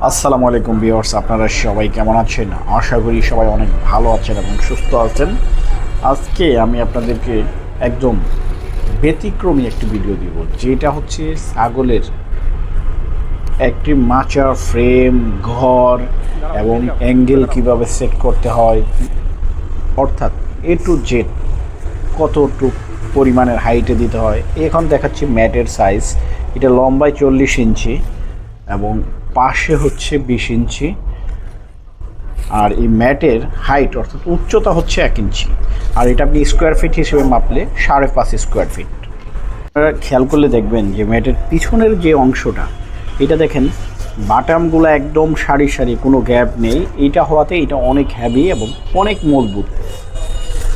আসসালামু আলাইকুম ভিউয়ার্স, আপনারা সবাই কেমন আছেন? আশা করি সবাই অনেক ভালো আছেন এবং সুস্থ আছেন। আজকে আমি আপনাদেরকে একদম ব্যতিক্রমী একটি ভিডিও দিব, যেটা হচ্ছে ছাগলের একটি মাচার ফ্রেম, ঘর এবং অ্যাঙ্গেল কিভাবে সেট করতে হয়, অর্থাৎ এ টু জেড কতটুক পরিমাণের হাইটে দিতে হয়। এখন দেখাচ্ছি ম্যাটের সাইজ। এটা লম্বায় 40 ইঞ্চি এবং পাশে হচ্ছে 20 ইঞ্চি। আর এই ম্যাটের হাইট অর্থাৎ উচ্চতা হচ্ছে 1 ইঞ্চি। আর এটা আপনি স্কোয়ার ফিট হিসেবে মাপলে 5.5 স্কোয়ার ফিট। আপনারা খেয়াল করলে দেখবেন যে ম্যাটের পিছনের যে অংশটা, এটা দেখেন বাটামগুলো একদম সারি সারি, কোনো গ্যাপ নেই। এটা হওয়াতে এটা অনেক হ্যাভি এবং অনেক মজবুত।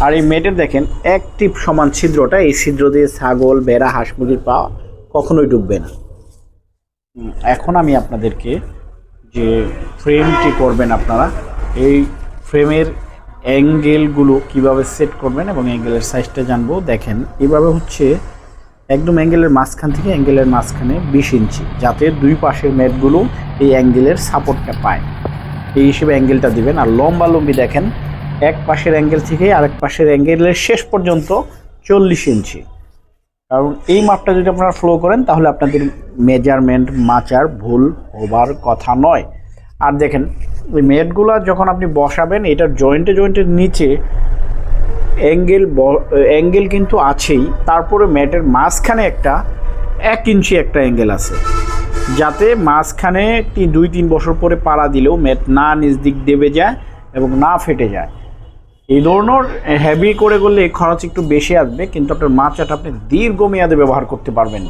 আর এই ম্যাটের দেখেন এক টিপ সমান ছিদ্রটা, এই ছিদ্র দিয়ে ছাগল, ভেড়া, হাঁস মুরগির পা কখনোই ঢুকবে না। এখন আমি আপনাদেরকে যে ফ্রেমটি করবেন, আপনারা এই ফ্রেমের অ্যাঙ্গেলগুলো কিভাবে সেট করবেন এবং অ্যাঙ্গেলের সাইজটা জানবো। দেখেন এভাবে হচ্ছে একদম অ্যাঙ্গেলের মাঝখান থেকে অ্যাঙ্গেলের মাঝখানে 20 ইঞ্চি, যাতে দুই পাশের ম্যাটগুলো এই অ্যাঙ্গেলের সাপোর্টটা পায়, এই হিসেবে অ্যাঙ্গেলটা দিবেন। আর লম্বি দেখেন এক পাশের অ্যাঙ্গেল থেকে আরেক পাশের অ্যাঙ্গেলের শেষ পর্যন্ত 40 ইঞ্চি। কারণ এই মাপটা যদি আপনারা ফলো করেন তাহলে আপনাদের মেজারমেন্ট মাচার ভুল হবার কথা নয়। আর দেখেন ওই ম্যাটগুলো যখন আপনি বসাবেন, এটার জয়েন্টের নিচে অ্যাঙ্গেল কিন্তু আছেই, তারপরে ম্যাটের মাঝখানে 1 ইঞ্চি একটা অ্যাঙ্গেল আছে, যাতে মাঝখানে 2-3 বছর পরে পাড়া দিলেও ম্যাট না নিজ দিক দেবে যায় এবং না ফেটে যায়। এই ধরনের হেভি করে করলে খরচ একটু বেশি আসবে, কিন্তু আপনার মাচাটা আপনি দীর্ঘমেয়াদে ব্যবহার করতে পারবেন।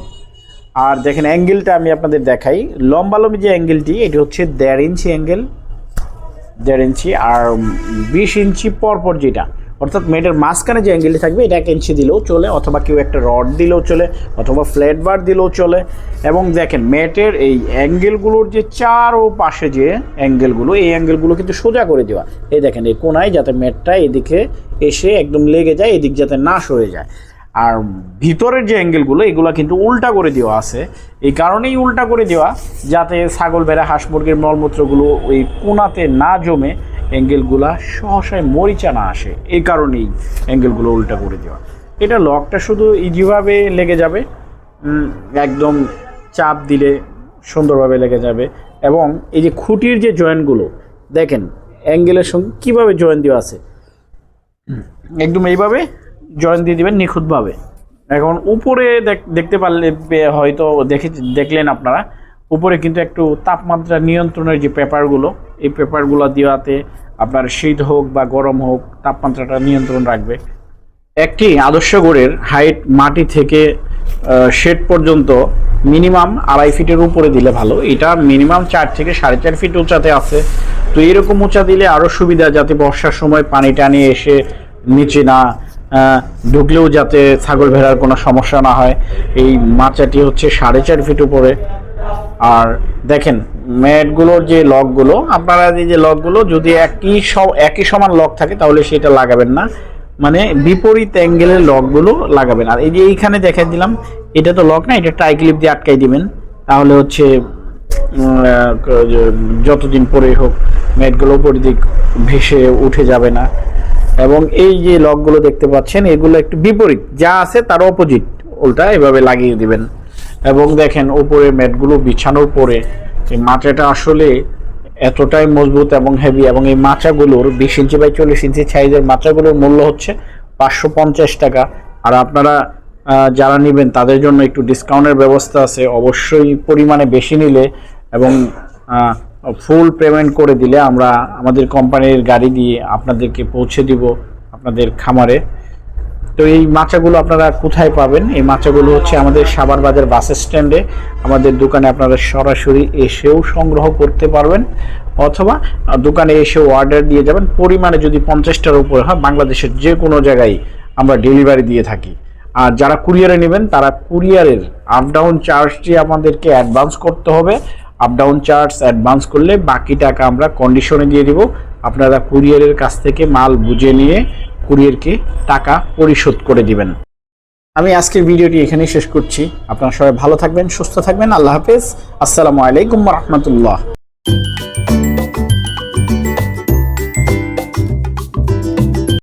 আর দেখেন অ্যাঙ্গেলটা আমি আপনাদের দেখাই। লম্বি যে অ্যাঙ্গেলটি, এটি হচ্ছে 1.5 ইঞ্চি অ্যাঙ্গেল, 1.5 ইঞ্চি। আর 20 ইঞ্চি পরপর যেটা, অর্থাৎ মেটের মাঝখানে যে অ্যাঙ্গেলটি থাকবে এটা 1 ইঞ্চি দিলেও চলে, অথবা কেউ একটা রড দিলেও চলে, অথবা ফ্ল্যাট বার দিলেও চলে। এবং দেখেন মেটের এই অ্যাঙ্গেলগুলোর যে চারও পাশে যে অ্যাঙ্গেলগুলো, এই অ্যাঙ্গেলগুলো কিন্তু সোজা করে দেওয়া। এই দেখেন এই কোনায়, যাতে মেটটা এদিকে এসে একদম লেগে যায়, এদিক যাতে না সরে যায়। আর ভিতরের যে অ্যাঙ্গেলগুলো, এগুলো কিন্তু উল্টা করে দেওয়া আছে। এই কারণেই উল্টা করে দেওয়া, যাতে ছাগল, ভেড়া, হাঁস মুরগির মলমূত্রগুলো ওই কোনাতে না জমে অ্যাঙ্গেলগুলো সহসায় মরিচা না আসে। এই কারণেই অ্যাঙ্গেলগুলো উল্টা করে দেওয়া। এটা লকটা শুধু ইজিভাবে লেগে যাবে, একদম চাপ দিলে সুন্দরভাবে লেগে যাবে। এবং এই যে খুঁটির যে জয়েন্টগুলো দেখেন অ্যাঙ্গেলের সঙ্গে কীভাবে জয়েন্ট দেওয়া আছে, একদম এইভাবে জয়েন্ট দিয়ে দেবেন নিখুঁতভাবে। এখন উপরে দেখতে পারলে হয়তো দেখলেন আপনারা, উপরে কিন্তু একটু তাপমাত্রা নিয়ন্ত্রণের যে পেপারগুলো, এই পেপারগুলো দেওয়াতে আপনার শীত হোক বা গরম হোক তাপমাত্রাটা নিয়ন্ত্রণ রাখবে। একটি আদর্শ গড়ের হাইট মাটি থেকে শেড পর্যন্ত মিনিমাম 2.5 ফিটের উপরে দিলে ভালো। এটা মিনিমাম 4 থেকে 4.5 ফিট উঁচাতে আছে। তো এরকম উঁচা দিলে আরও সুবিধা, যাতে বর্ষার সময় পানি টানি এসে নিচে না ঢুকলেও যাতে ছাগল ভেড়ার কোনো সমস্যা না হয়। এই মাচাটি হচ্ছে 4.5 ফিট উপরে। আর দেখেন ম্যাটগুলোর যে লকগুলো, আপনারা এই যে লকগুলো যদি একই সমান লক থাকে তাহলে সেটা লাগাবেন না, মানে বিপরীত অ্যাঙ্গেলের লকগুলো লাগাবেন। আর এই যে এইখানে দেখাই দিলাম, এটা তো লক না, এটা টাই ক্লিপ দিয়ে আটকাই দিবেন। তাহলে হচ্ছে যতদিন পরে হোক ম্যাটগুলো উপর দিক ভেসে উঠে যাবে না। এবং এই যে লকগুলো দেখতে পাচ্ছেন, এগুলো একটু বিপরীত, যা আছে তার অপোজিট, উল্টা এভাবে লাগিয়ে দিবেন। এবং দেখেন উপরে ম্যাটগুলো বিছানোর পরে এই মাচাটা আসলে এতটাই মজবুত এবং হেভি। এবং এই মাচাগুলোর 20 ইঞ্চি বাই 40 ইঞ্চি সাইজের মাচাগুলোর মূল্য হচ্ছে 550 টাকা। আর আপনারা যারা নেবেন তাদের জন্য একটু ডিসকাউন্টের ব্যবস্থা আছে। অবশ্যই পরিমাণে বেশি নিলে এবং ফুল পেমেন্ট করে দিলে আমরা আমাদের কোম্পানির গাড়ি দিয়ে আপনাদেরকে পৌঁছে দিব আপনাদের খামারে। তো এই মাচাগুলো আপনারা কোথায় পাবেন? এই মাচাগুলো হচ্ছে আমাদের সাভার বাজার বাস স্ট্যান্ডে আমাদের দোকানে আপনারা সরাসরি এসেও সংগ্রহ করতে পারবেন, অথবা দোকানে এসেও অর্ডার দিয়ে যাবেন। পরিমাণে যদি 50টার উপরে হয়, বাংলাদেশের যে কোনো জায়গায় আমরা ডেলিভারি দিয়ে থাকি। আর যারা কুরিয়ারে নেবেন তারা কুরিয়ারের আপ ডাউন চার্জটি আমাদেরকে অ্যাডভান্স করতে হবে। আপ ডাউন চার্জ অ্যাডভান্স করলে বাকি টাকা আমরা কন্ডিশনে দিয়ে দিব। আপনারা কুরিয়ারের কাছ থেকে মাল বুঝে নিয়ে কুরিয়ারকে টাকা পরিশোধ করে দিবেন। আমি আজকের ভিডিওটি এখানেই শেষ করছি। আপনারা সবাই ভালো থাকবেন, সুস্থ থাকবেন। আল্লাহ হাফেজ। আসসালামু আলাইকুম ওয়া রাহমাতুল্লাহ।